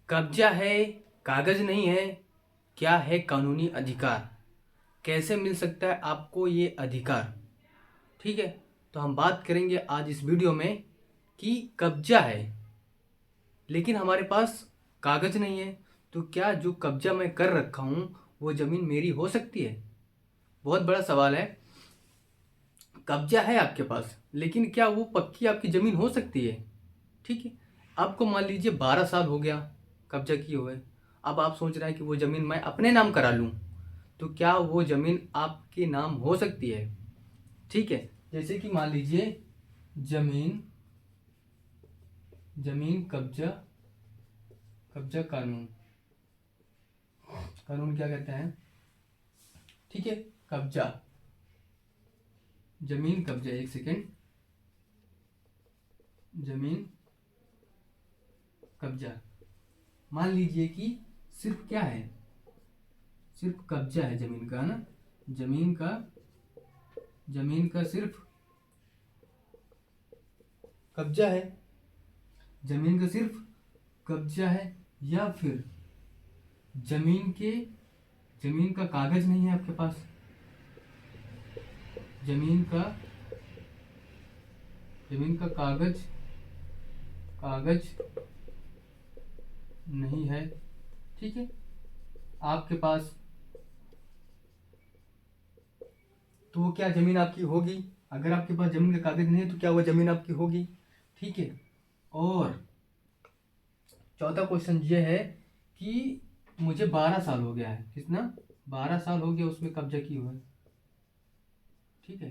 कब्जा है, कागज नहीं है। क्या है कानूनी अधिकार? कैसे मिल सकता है आपको ये अधिकार? ठीक है, तो हम बात करेंगे आज इस वीडियो में कि कब्जा है लेकिन हमारे पास कागज नहीं है, तो क्या जो कब्जा मैं कर रखा हूँ वो ज़मीन मेरी हो सकती है? बहुत बड़ा सवाल है। कब्जा है आपके पास, लेकिन क्या वो पक्की आपकी ज़मीन हो सकती है? ठीक है, आपको मान लीजिए 12 साल हो गया कब्जा किए हुए। अब आप सोच रहे हैं कि वो ज़मीन मैं अपने नाम करा लूँ, तो क्या वो ज़मीन आपके नाम हो सकती है? ठीक है, जैसे कि मान लीजिए ज़मीन ज़मीन कब्जा कब्जा कानून। कानून क्या कहते हैं? ठीक है, कब्जा, ज़मीन कब्जा, एक सेकेंड, ज़मीन कब्जा। मान लीजिए कि सिर्फ क्या है, सिर्फ कब्जा है ज़मीन का, है ना? ज़मीन का ज़मीन का सिर्फ कब्जा है, ज़मीन का सिर्फ कब्जा है, या फिर ज़मीन के ज़मीन का कागज नहीं है आपके पास, ज़मीन का ज़मीन का कागज कागज नहीं है। ठीक है, आपके पास, तो वो क्या ज़मीन आपकी होगी? अगर आपके पास ज़मीन का कागज नहीं है तो क्या वो ज़मीन आपकी होगी? ठीक है, और चौथा क्वेश्चन ये है कि मुझे 12 साल हो गया है, कितना? 12 साल हो गया उसमें कब्जा किए हुए। ठीक है,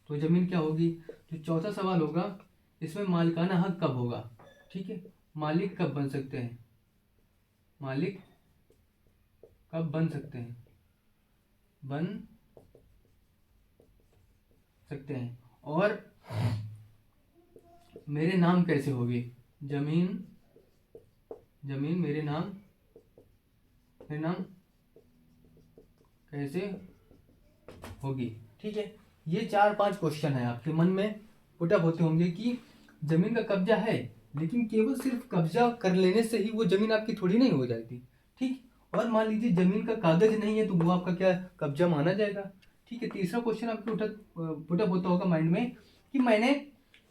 तो ज़मीन क्या होगी? जो चौथा सवाल होगा, इसमें मालिकाना हक कब होगा? ठीक है, मालिक कब बन सकते हैं? मालिक कब बन सकते हैं? बन सकते हैं। और मेरे नाम कैसे होगी जमीन? जमीन मेरे नाम कैसे होगी? ठीक है, ये 4-5 क्वेश्चन है आपके मन में पुटअप होते होंगे कि जमीन का कब्जा है, लेकिन केवल सिर्फ कब्जा कर लेने से ही वो जमीन आपकी थोड़ी नहीं हो जाती। ठीक, और मान लीजिए जमीन का कागज नहीं है तो वो आपका क्या कब्जा माना जाएगा? ठीक है, तीसरा क्वेश्चन आपके पुटअप होता होगा माइंड में कि मैंने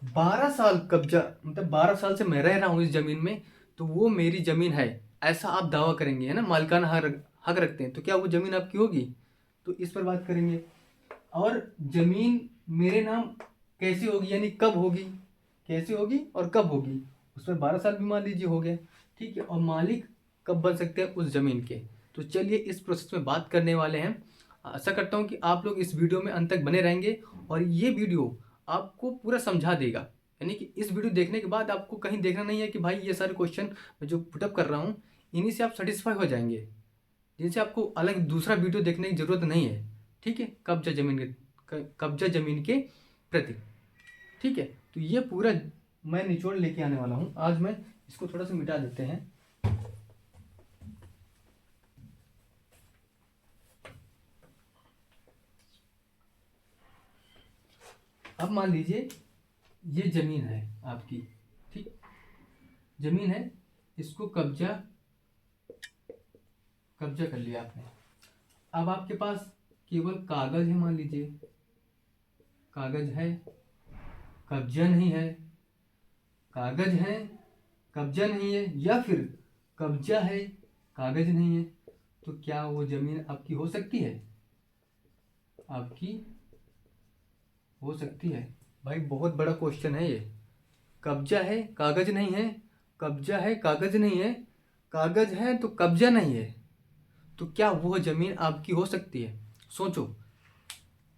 12 साल कब्जा, मतलब 12 साल से मैं रह रहा हूँ इस जमीन में, तो वो मेरी जमीन है, ऐसा आप दावा करेंगे, है ना? मालिकाना हक रखते हैं, तो क्या वो जमीन आपकी होगी? तो इस पर बात करेंगे। और जमीन मेरे नाम कैसे होगी, यानी कब होगी, कैसे होगी और कब होगी? उस पर 12 साल भी मान लीजिए हो गया। ठीक है, और मालिक कब बन सकते हैं उस जमीन के? तो चलिए इस प्रोसेस में बात करने वाले हैं। आशा करता हूँ कि आप लोग इस वीडियो में अंत तक बने रहेंगे और ये वीडियो आपको पूरा समझा देगा। यानी कि इस वीडियो देखने के बाद आपको कहीं देखना नहीं है कि भाई ये सारे क्वेश्चन मैं जो पुटअप कर रहा हूँ इन्हीं से आप सेटिस्फाई हो जाएंगे, जिनसे आपको अलग दूसरा वीडियो देखने की ज़रूरत नहीं है। ठीक है, कब्जा जमीन के प्रति। ठीक है, तो ये पूरा मैं निचोड़ लेके आने वाला हूँ आज। मैं इसको थोड़ा सा मिटा देते हैं। अब मान लीजिए ये जमीन है आपकी। ठीक, जमीन है, इसको कब्जा कब्जा कर लिया आपने। अब आपके पास केवल कागज है, मान लीजिए कागज है, कब्जा नहीं है। कागज है, कब्जा नहीं है, या फिर कब्जा है, कागज नहीं है, तो क्या वो जमीन आपकी हो सकती है? आपकी हो सकती है? भाई बहुत बड़ा क्वेश्चन है ये। कब्जा है, कागज नहीं है, कब्जा है, कागज नहीं है, कागज है तो कब्जा नहीं है, तो क्या वो जमीन आपकी हो सकती है? सोचो।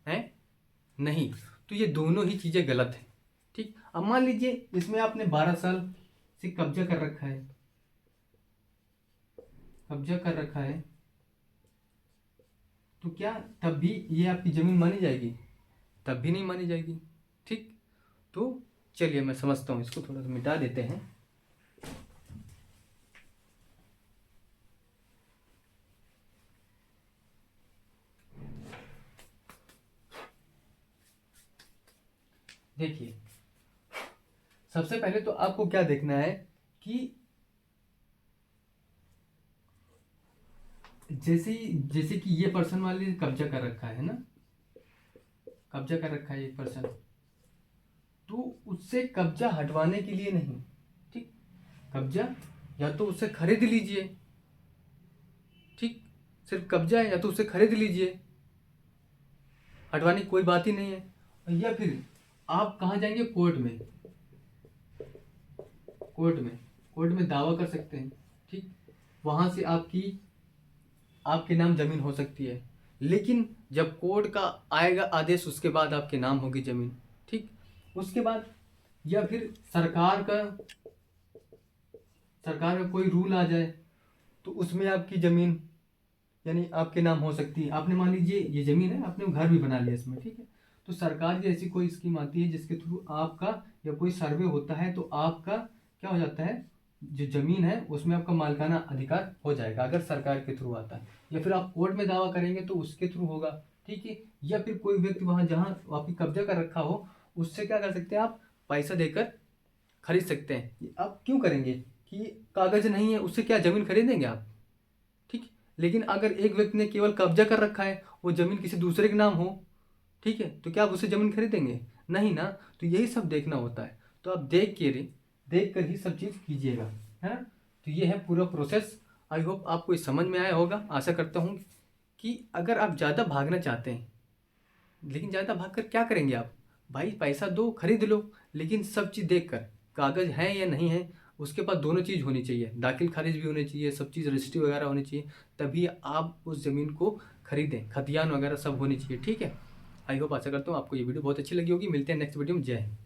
है नहीं, तो ये दोनों ही चीज़ें गलत हैं। ठीक, अब मान लीजिए इसमें आपने 12 साल से कब्जा कर रखा है, कब्जा कर रखा है, तो क्या तब भी ये आपकी ज़मीन मानी जाएगी? तब भी नहीं मानी जाएगी। ठीक, तो चलिए मैं समझता हूँ, इसको थोड़ा सा मिटा देते हैं। देखिए, सबसे पहले तो आपको क्या देखना है कि जैसे कि ये पर्सन वाले कब्जा कर रखा है ना, कब्जा कर रखा है एक पर्सन, तो उससे कब्जा हटवाने के लिए नहीं, ठीक, कब्जा या तो उससे खरीद लीजिए, ठीक, सिर्फ कब्जा है या तो उससे खरीद लीजिए, हटवाने की कोई बात ही नहीं है। या फिर आप कहाँ जाएंगे, कोर्ट में, कोर्ट में दावा कर सकते हैं, ठीक, वहां से आपके नाम जमीन हो सकती है, लेकिन जब कोर्ट का आएगा आदेश उसके बाद आपके नाम होगी जमीन, ठीक। उसके बाद या फिर सरकार का कोई रूल आ जाए तो उसमें आपकी जमीन यानी आपके नाम हो सकती है। आपने मान लीजिए ये जमीन है, आपने घर भी बना लिया इसमें, ठीक है, तो सरकार की ऐसी कोई स्कीम आती है जिसके थ्रू आपका या कोई सर्वे होता है तो आपका क्या हो जाता है, जो जमीन है उसमें आपका मालिकाना अधिकार हो जाएगा अगर सरकार के थ्रू आता है। या फिर आप कोर्ट में दावा करेंगे तो उसके थ्रू होगा, ठीक है। या फिर कोई व्यक्ति वहां जहां आपकी कब्जा कर रखा हो उससे क्या कर सकते हैं, आप पैसा देकर खरीद सकते हैं। आप क्यों करेंगे कि कागज नहीं है उससे क्या जमीन खरीदेंगे आप, ठीक। लेकिन अगर एक व्यक्ति ने केवल कब्जा कर रखा है, वो जमीन किसी दूसरे के नाम हो, ठीक है, तो क्या आप उससे जमीन खरीदेंगे, नहीं ना। तो यही सब देखना होता है, तो आप देख कर ही सब चीज़ कीजिएगा, है ना। तो ये है पूरा प्रोसेस। आई होप आपको ये समझ में आया होगा। आशा करता हूँ कि अगर आप ज़्यादा भागना चाहते हैं, लेकिन ज़्यादा भाग कर क्या करेंगे आप, भाई पैसा दो खरीद लो, लेकिन सब चीज़ देख कर, कागज़ है या नहीं है, उसके पास दोनों चीज़ होनी चाहिए, दाखिल खारिज भी होनी चाहिए, सब चीज़ रजिस्ट्री वगैरह होनी चाहिए, तभी आप उस ज़मीन को खरीदें, खतियान वगैरह सब होनी चाहिए, ठीक है। आई होप आशा करता हूँ आपको ये वीडियो बहुत अच्छी लगी होगी। मिलते हैं नेक्स्ट वीडियो में। जय हिंद।